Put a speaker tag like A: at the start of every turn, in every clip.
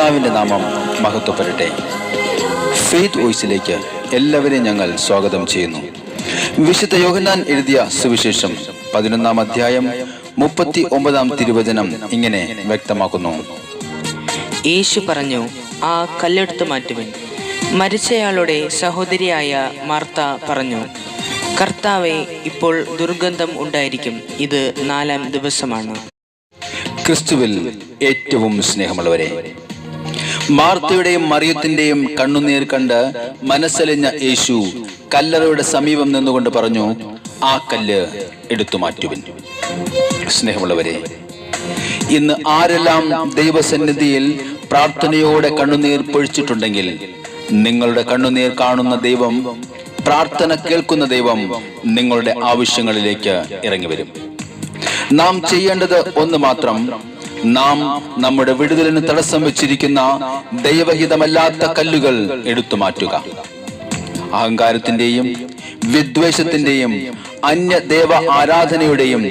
A: കർത്താവിൻ്റെ നാമം മഹത്വപ്പെടട്ടെ. ഫെയ്ത്ത് വോയിസിലേക്ക് എല്ലാവരെയും ഞങ്ങൾ സ്വാഗതം ചെയ്യുന്നു. വിശുദ്ധ യോഹന്നാൻ എഴുതിയ സുവിശേഷം 11-ാം അധ്യായം 39-ാം തിരുവചനം ഇങ്ങനെ വ്യക്തമാക്കുന്നു.
B: യേശു പറഞ്ഞു, ആ കല്ലെടുത്ത് മാറ്റുവിൻ. മരിച്ചയാളുടെ സഹോദരിയായ മാർത്ത പറഞ്ഞു, കർത്താവേ, ഇപ്പോൾ ദുർഗന്ധം ഉണ്ടായിരിക്കും, ഇത് 4-ാം ദിവസമാണ്.
A: ക്രിസ്തുവിൽ ഏറ്റവും സ്നേഹമുള്ളവരെ, മാർത്തയുടെയും മറിയത്തിന്റെയും കണ്ണുനീർ കണ്ട് മനസ്സലിഞ്ഞ യേശു കല്ലറയുടെ സമീപം നിന്നുകൊണ്ട് പറഞ്ഞു, ആ കല്ല് എടുത്തു മാറ്റുവിൻ. സ്നേഹമുള്ളവരെ, ഇന്ന് ആരെല്ലാം ദൈവസന്നിധിയിൽ പ്രാർത്ഥനയോടെ കണ്ണുനീർ പൊഴിച്ചിട്ടുണ്ടെങ്കിൽ, നിങ്ങളുടെ കണ്ണുനീർ കാണുന്ന ദൈവം, പ്രാർത്ഥന കേൾക്കുന്ന ദൈവം നിങ്ങളുടെ ആവശ്യങ്ങളിലേക്ക് ഇറങ്ങി വരും. നാം ചെയ്യേണ്ടത് ഒന്ന് മാത്രം: നാം നമ്മുടെ വിടുതലിന് തടസ്സം വെച്ചിരിക്കുന്ന ദൈവഹിതമല്ലാത്ത കല്ലുകൾ എടുത്തു മാറ്റുക. അഹങ്കാരത്തിന്റെയും വിദ്വേഷത്തിന്റെയും അന്യദേവ ആരാധനയുടെയും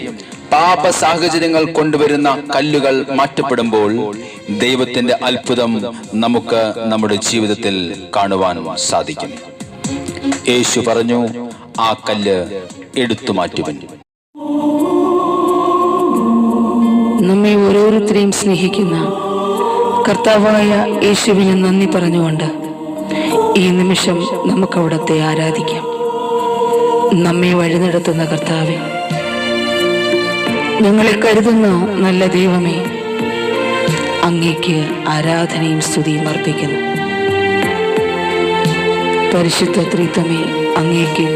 A: പാപ സാഹചര്യങ്ങൾ കൊണ്ടുവരുന്ന കല്ലുകൾ മാറ്റപ്പെടുമ്പോൾ ദൈവത്തിന്റെ അത്ഭുതം നമുക്ക് നമ്മുടെ ജീവിതത്തിൽ കാണുവാൻ സാധിക്കും. യേശു പറഞ്ഞു, ആ കല്ല് എടുത്തു മാറ്റുവിൻ.
C: നമ്മെ ഓരോരുത്തരെയും സ്നേഹിക്കുന്ന കർത്താവായ യേശുവിന് നന്ദി പറഞ്ഞുകൊണ്ട് ഈ നിമിഷം നമുക്ക് അവിടുത്തെ ആരാധിക്കാം. നമ്മെ വഴി നടത്തുന്ന കർത്താവേ, ഞങ്ങളെ കരുതുന്ന നല്ല ദൈവമേ, അങ്ങേക്ക് ആരാധനയും സ്തുതിയും അർപ്പിക്കുന്നു. പരിശുദ്ധ ത്രിത്വമേ, അങ്ങേക്ക്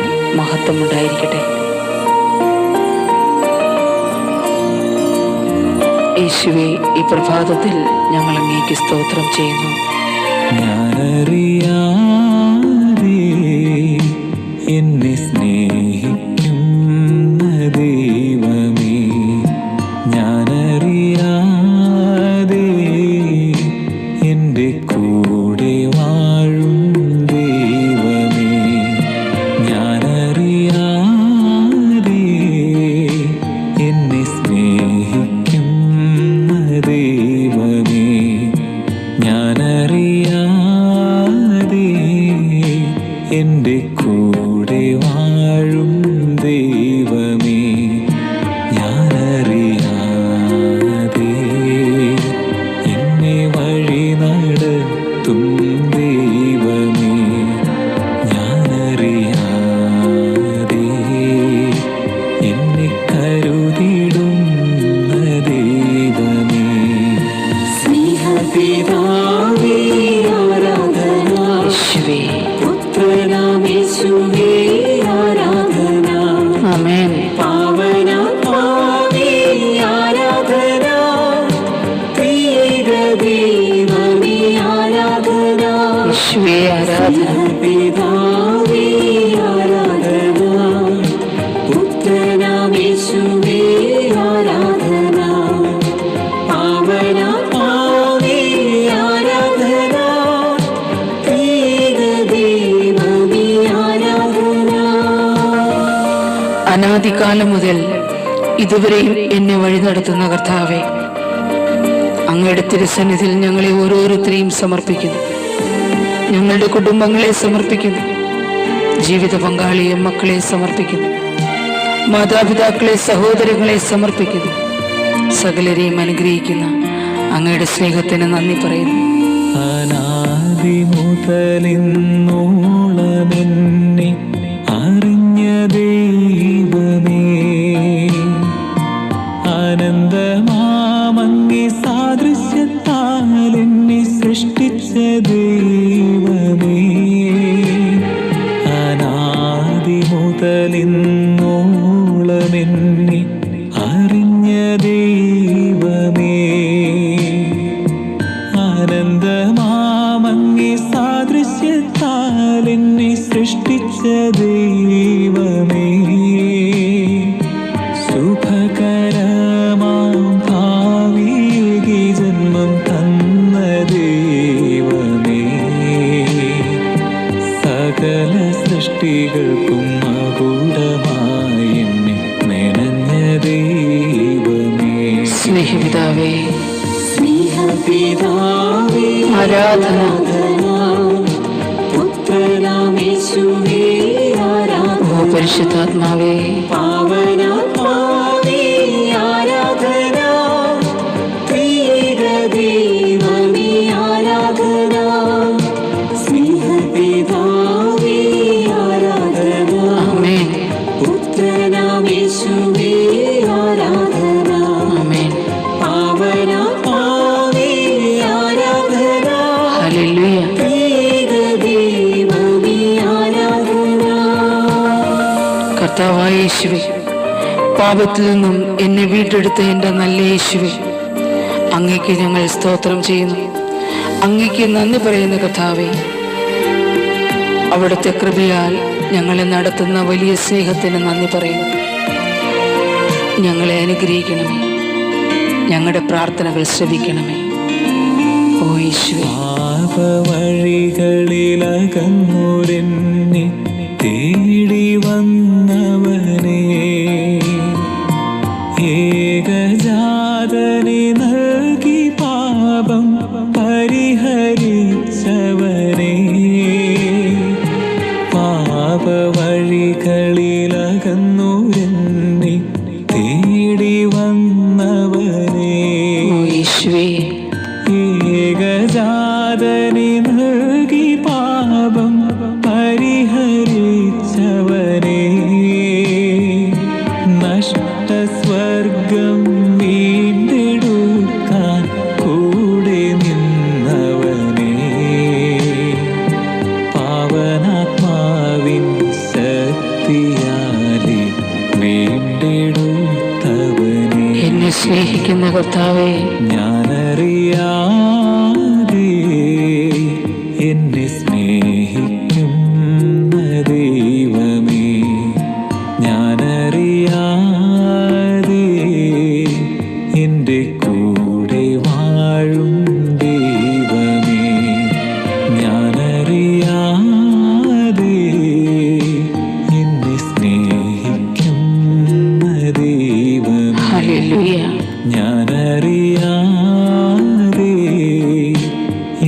C: മഹത്വമുണ്ടായിരിക്കട്ടെ. യേശുവേ, ഈ പ്രഭാതത്തിൽ ഞങ്ങൾ അങ്ങേക്ക് സ്തോത്രം ചെയ്യുന്നു.
D: ഞാനറിയാതെ എന്നെ സ്നേഹിക്കുന്ന ദൈവമേ, ഞാനറിയാതെ എൻ്റെ കൂടെ വാഴും ദൈവമേ, ഞാനറിയാതെ എന്നെ സ്നേഹിക്കുന്ന ദൈവമേ, ഞാനറിയാതെ എൻ്റെ കൂടെ വാഴും ദൈവമേ, ഞാനറിയാതെ എന്നെ വഴി നടത്തും ദൈവമേ, ഞാനറിയാതെ എന്നെ കരുതിടുന്ന ദൈവമേ, സ്നേഹപിതാവേ ആരാധന,
C: യേശുവേ,
D: പുത്രനാമേശുവേ ആരാധന,
C: ആമേൻ.
D: പാവനാത്മാവേ ആരാധന, ത്രിയേക ദൈവമേ ആരാധന,
C: യേശുവേ ആരാധന.
D: പിതാവേ ആരാധന, പുത്രനാമേശുവേ ആരാധന, പാവനാത്മാവേ ആരാധന, ത്രിയേക ദൈവമേ ആരാധന.
C: അനാദികാലം മുതൽ ഇതുവരെയും എന്നെ വഴി നടത്തുന്ന കർത്താവേ, അങ്ങയുടെ തിരുസന്നിധിയിൽ ഞങ്ങളെ ഓരോരുത്തരെയും സമർപ്പിക്കുന്നു. ഞങ്ങളുടെ കുടുംബങ്ങളെ സമർപ്പിക്കുന്നു, ജീവിത പങ്കാളിയെ, മക്കളെ സമർപ്പിക്കുന്നു, മാതാപിതാക്കളെ, സഹോദരങ്ങളെ സമർപ്പിക്കുന്നു. സകലരെയും അനുഗ്രഹിക്കുന്ന അങ്ങയുടെ സ്നേഹത്തിന് നന്ദി പറയുന്നു.
D: അനാദി മുതലിന്നോളമെന്നെ അറിഞ്ഞ ദൈവമേ, ആനന്ദമാമങ്ങേ സാദൃശ്യത്താൽ എന്നെ സൃഷ്ടിച്ച ദൈവമേ, അനാദി മുതലിന്നോളമെന്നെ അറിഞ്ഞ ദൈവമേ, ആനന്ദമാമങ്ങേ സാദൃശ്യത്താൽ എന്നെ സൃഷ്ടിച്ച ദൈവമേ, ശുഭകരമാം ഭാവിയെ ജന്മം തന്ന ദൈവമേ, സകല സൃഷ്ടികൾക്കും മകുടമായി എന്നെ മെനഞ്ഞ ദൈവമേ,
C: സ്നേഹപിതാവേ,
D: സ്നേഹ
E: സ്നേഹപിതാവേ
C: ആരാധന.
E: പുത്രനാമേശുവേ ആരാധന.
C: ഓ പരിശുദ്ധാത്മാവേ,
E: പാവനാത്മാവേ ആരാധന. ത്രിയേക ദൈവമേ ആരാധന. സ്നേഹപിതാവേ ആരാധന.
C: ആമേൻ,
E: പുത്രനാമേശുവേ ആരാധന.
C: ആമേൻ.
E: പാവനാത്മാവേ ആരാധന.
C: ഹല്ലേലൂയ.
E: ത്രിയേക ദൈവമേ ആരാധന.
C: കർത്താവായ യേശുവേ, പാപത്തിൽ നിന്നും എന്നെ വീണ്ടെടുത്ത എൻ്റെ നല്ല യേശുവേ, അങ്ങേക്ക് ഞങ്ങൾ സ്തോത്രം ചെയ്യുന്നു. അങ്ങേക്ക് നന്ദി പറയുന്ന കർത്താവേ, അവിടുത്തെ കൃപയാൽ ഞങ്ങളെ നടത്തുന്ന വലിയ സ്നേഹത്തിന് നന്ദി പറയുന്നു. ഞങ്ങളെ അനുഗ്രഹിക്കണമേ, ഞങ്ങളുടെ പ്രാർത്ഥനകൾ ശ്രവിക്കണമേ. ഓ യേശുവേ,
D: പാപവഴികളിലകന്നൂരെന്നെ തേടി വന്നവനെ, ഏകജാതനെ നൽകി പാപം പരിഹരിച്ചവനെ, പാപവഴികളിലകന്നൂരെന്നെ തേടി വന്നവനെ,
C: ഓ യേശുവേ,
D: ഏകജാതനെ നൽകി പാപം പരിഹരിച്ചവനെ, നഷ്ടസ്വർഗം വീണ്ടെടുക്കാൻ കൂടെ നിന്നവനെ, പാവനാത്മാവിൻ ശക്തിയാലെ വീണ്ടെടുത്തവനെ,
C: എന്നെ സ്നേഹിക്കുന്ന കർത്താവേ,
D: ഞാനറിയാതെ എന്നെ സ്നേഹിക്കുന്ന ദൈവമേ, ഞാനറിയാതെ എൻ്റെ കൂടെ വാഴും ദൈവമേ, ഞാനറിയാതെ എന്നെ സ്നേഹിക്കുന്ന ദൈവമേ,
C: ഹല്ലേലൂയ.
D: ഞാനറിയാതെ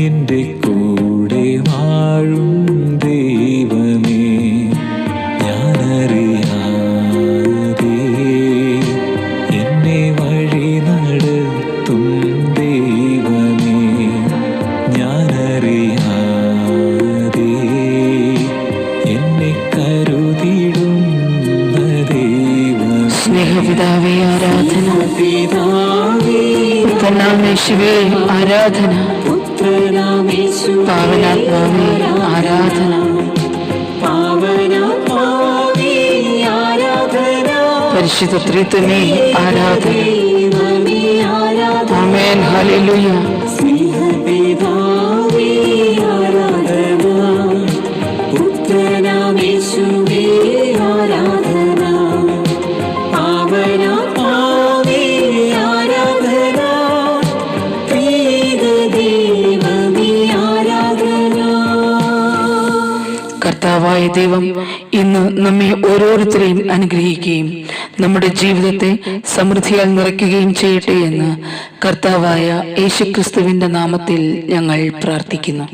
D: എൻ്റെ കൂടെ വാഴും ദൈവമേ, ഞാനറിയാതെ എന്നെ വഴി നടത്തും ദൈവമേ, ഞാനറിയാതെ എന്നെ കരുതിടുന്ന ദൈവമേ,
C: സ്നേഹപിതാവേ ആരാധന,
E: പിതാവേ
C: പുത്രനാമേശുവേ ആരാധന,
E: പുത്രനാമേശുവേ
C: പാവനാത്മാവേ ആരാധന,
E: പാവനാത്മാവേ ആരാധന.
C: പരിശുദ്ധ ത്രിത്വമേ ആരാധന.
E: ദൈവമേ ആരാധന.
C: ആമേൻ, ഹല്ലേലൂയ.
E: സ്നേഹപിതാവേ ആരാധന. പുത്രനാമേശുവേ ആരാധന. പാവനാത്മാവേ ആരാധന. ത്രിയേക ദൈവമേ ആരാധന.
C: കർത്താവായ ദൈവം ഇന്ന് നമ്മെ ഓരോരുത്തരെയും അനുഗ്രഹിക്കുകയും നമ്മുടെ ജീവിതത്തെ സമൃദ്ധിയാൽ നിറയ്ക്കുകയും ചെയ്യട്ടെ എന്ന് കർത്താവായ യേശുക്രിസ്തുവിന്റെ നാമത്തിൽ ഞങ്ങൾ പ്രാർത്ഥിക്കുന്നു.